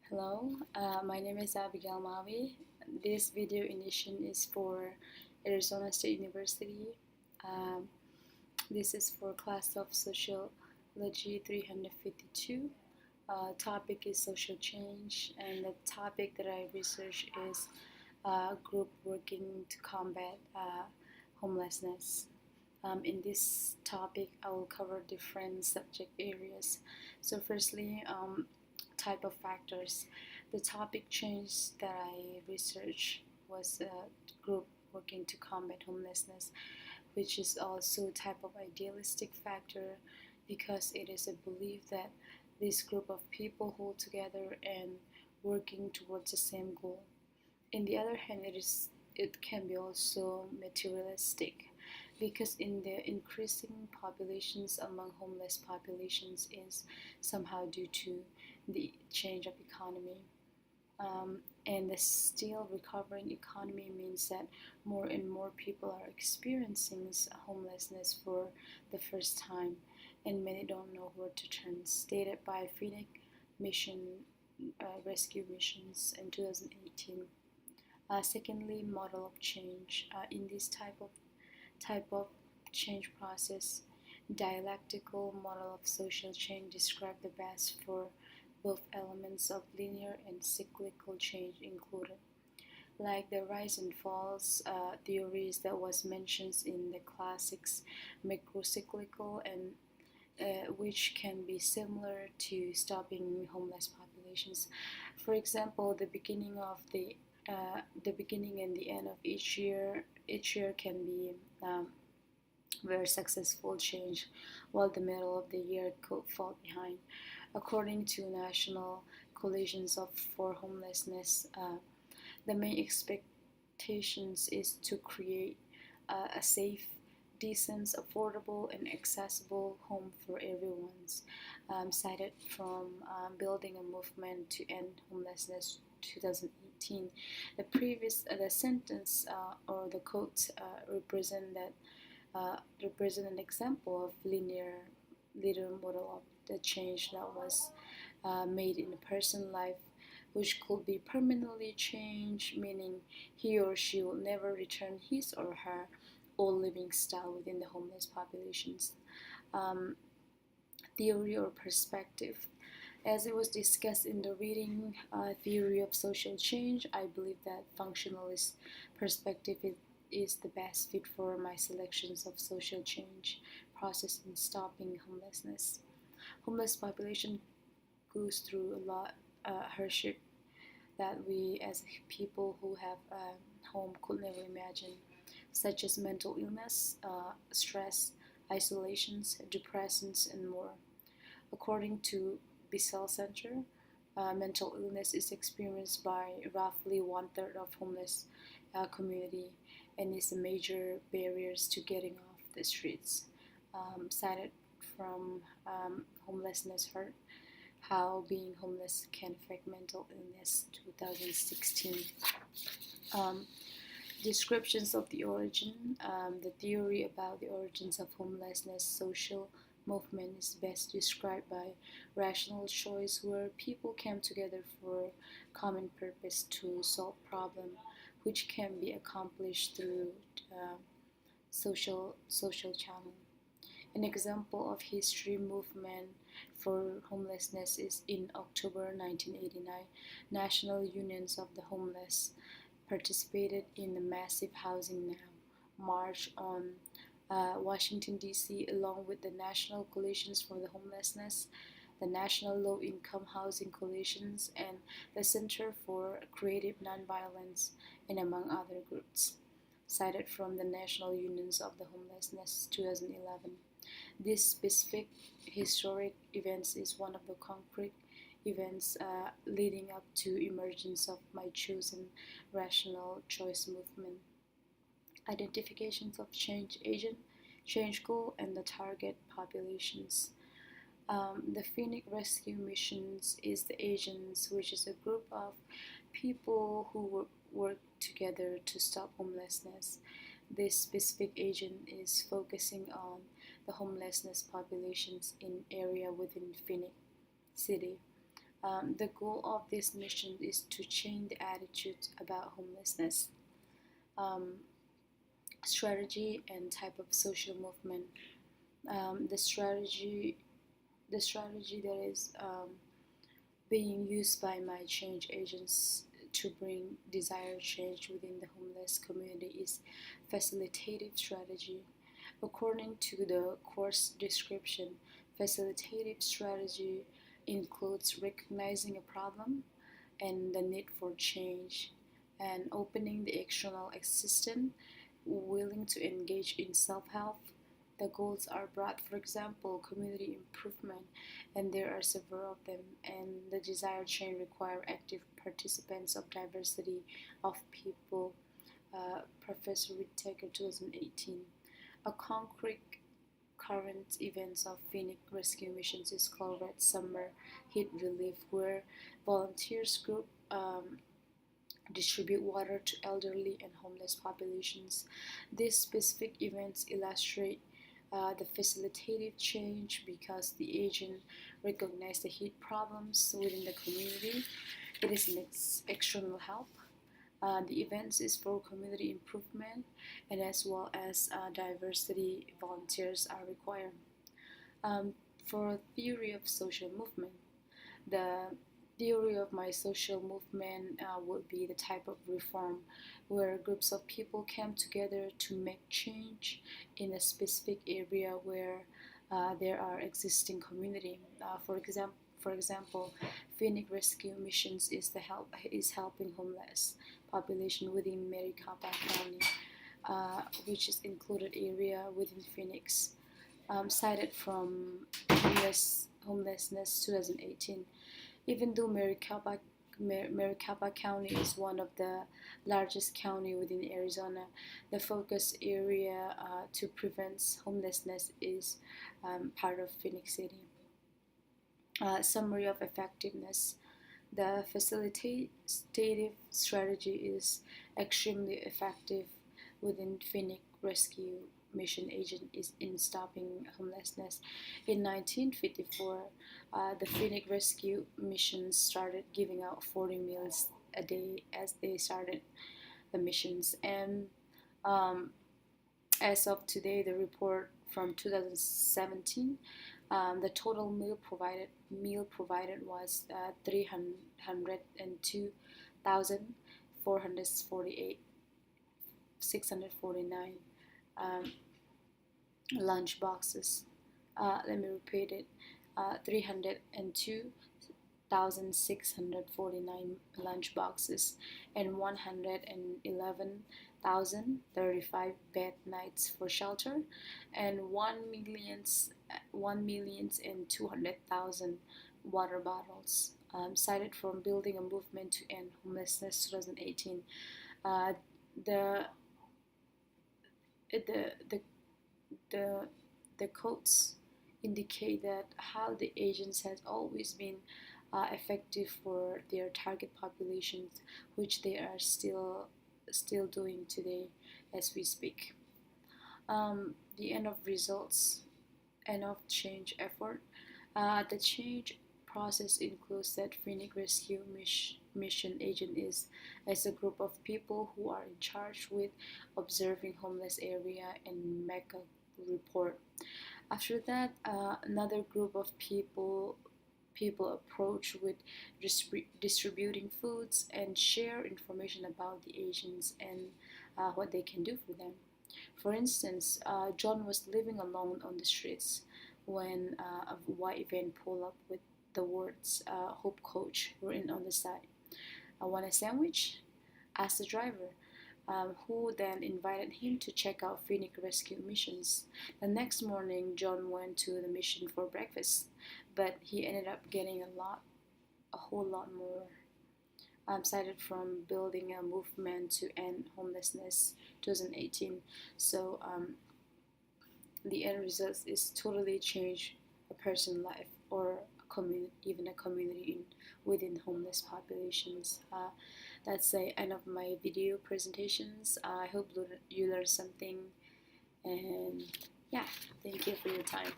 Hello, my name is Abigail Mavi. This video edition is for Arizona State University. Um, this is for class of Sociology 352. Topic is social change, and the topic that I research is group working to combat homelessness. In this topic, I will cover different subject areas. So, firstly, type of factors. The topic change that I researched was a group working to combat homelessness, which is also a type of idealistic factor because it is a belief that this group of people hold together and working towards the same goal. In the other hand, it can be also materialistic because in the increasing populations among homeless populations is somehow due to the change of economy. And the still recovering economy means that more and more people are experiencing homelessness for the first time, and many don't know where to turn. Stated by Phoenix Mission Rescue Missions in 2018. Secondly, model of change. In this type of change process, dialectical model of social change describe the best for both elements of linear and cyclical change included, like the rise and falls theories that was mentioned in the classics, macrocyclical and which can be similar to stopping homeless populations. For example, the beginning and the end of each year can be very successful change, while the middle of the year could fall behind. According to National Coalitions for Homelessness, the main expectations is to create a safe, decent, affordable, and accessible home for everyone. Cited from Building a Movement to End Homelessness 2018. The sentence or the quote represent an example of linear model of the change that was made in a person's life, which could be permanently changed, meaning he or she will never return his or her old living style within the homeless populations. Um, Theory or perspective. As it was discussed in the reading Theory of Social Change, I believe that functionalist perspective is the best fit for my selections of social change process in stopping homelessness. Homeless population goes through a lot hardship that we as people who have a home could never imagine, such as mental illness, stress, isolations, depressions, and more. According to Bissell Center, mental illness is experienced by roughly one-third of homeless community and is a major barriers to getting off the streets. Cited from Homelessness Hurt, How Being Homeless Can Affect Mental Illness 2016. Um, Descriptions of the origin. The theory about the origins of homelessness social movement is best described by rational choice, where people came together for common purpose to solve problem, which can be accomplished through social channel. An example of history movement for homelessness is in October 1989, National Unions of the Homeless participated in the massive Housing Now march on Washington, D.C., along with the National Coalitions for the Homelessness, the National Low Income Housing Coalitions, and the Center for Creative Nonviolence, and among other groups. Cited from the National Unions of the Homelessness 2011. This specific historic events is one of the concrete events leading up to emergence of my chosen rational choice movement. Identifications of change agent, change goal, and the target populations. The Phoenix Rescue Missions is the agents, which is a group of people who work together to stop homelessness. This specific agent is focusing on the homelessness populations in area within Phoenix City. The goal of this mission is to change the attitude about homelessness. Um, Strategy and type of social movement. The strategy that is being used by my change agents to bring desired change within the homeless community is facilitative strategy. According to the course description, facilitative strategy includes recognizing a problem and the need for change and opening the external assistant willing to engage in self-help. The goals are broad, for example, community improvement, and there are several of them, and the desired change require active participants of diversity of people. Professor Whittaker, 2018. A concrete current events of Phoenix rescue missions is called Red Summer Heat Relief, where volunteers group distribute water to elderly and homeless populations. These specific events illustrate the facilitative change because the agent recognizes the heat problems within the community. It is an external help. The events is for community improvement, and as well as diversity volunteers are required. For theory of social movement, the theory of my social movement would be the type of reform where groups of people come together to make change in a specific area where there are existing community. For example, Phoenix Rescue Missions is helping homeless population within Maricopa County, which is included area within Phoenix. Cited from Homelessness 2018. Even though Maricopa County is one of the largest county within Arizona, the focus area to prevent homelessness is part of Phoenix City. Summary of effectiveness. The facilitative strategy is extremely effective within Phoenix Rescue Mission agent is in stopping homelessness. In 1954, the Phoenix Rescue Missions started giving out 40 meals a day as they started the missions. And as of today, the report from 2017, the total meal provided was 302,448 649 lunch boxes. Let me repeat it. 302,649 lunch boxes and 111,035 bed nights for shelter, and 1,200,000 water bottles. Cited from Building a Movement to End Homelessness 2018. The quotes indicate that how the agents has always been effective for their target populations, which they are still doing today as we speak. The end of results, end of change effort. The change process includes that Phoenix Rescue Mission agent is as a group of people who are in charge with observing homeless area and make a report. After that, another group of people approach with distributing foods and share information about the agents and what they can do for them. For instance, John was living alone on the streets when a white van pulled up with the words Hope Coach written on the side. I want a sandwich? Asked the driver, who then invited him to check out Phoenix Rescue Missions. The next morning, John went to the mission for breakfast, but he ended up getting a whole lot more. Cited from Building a Movement to End Homelessness 2018. So the end result is totally change a person's life or even a community within homeless populations. That's the end of my video presentations. I hope you learned something, and yeah, thank you for your time.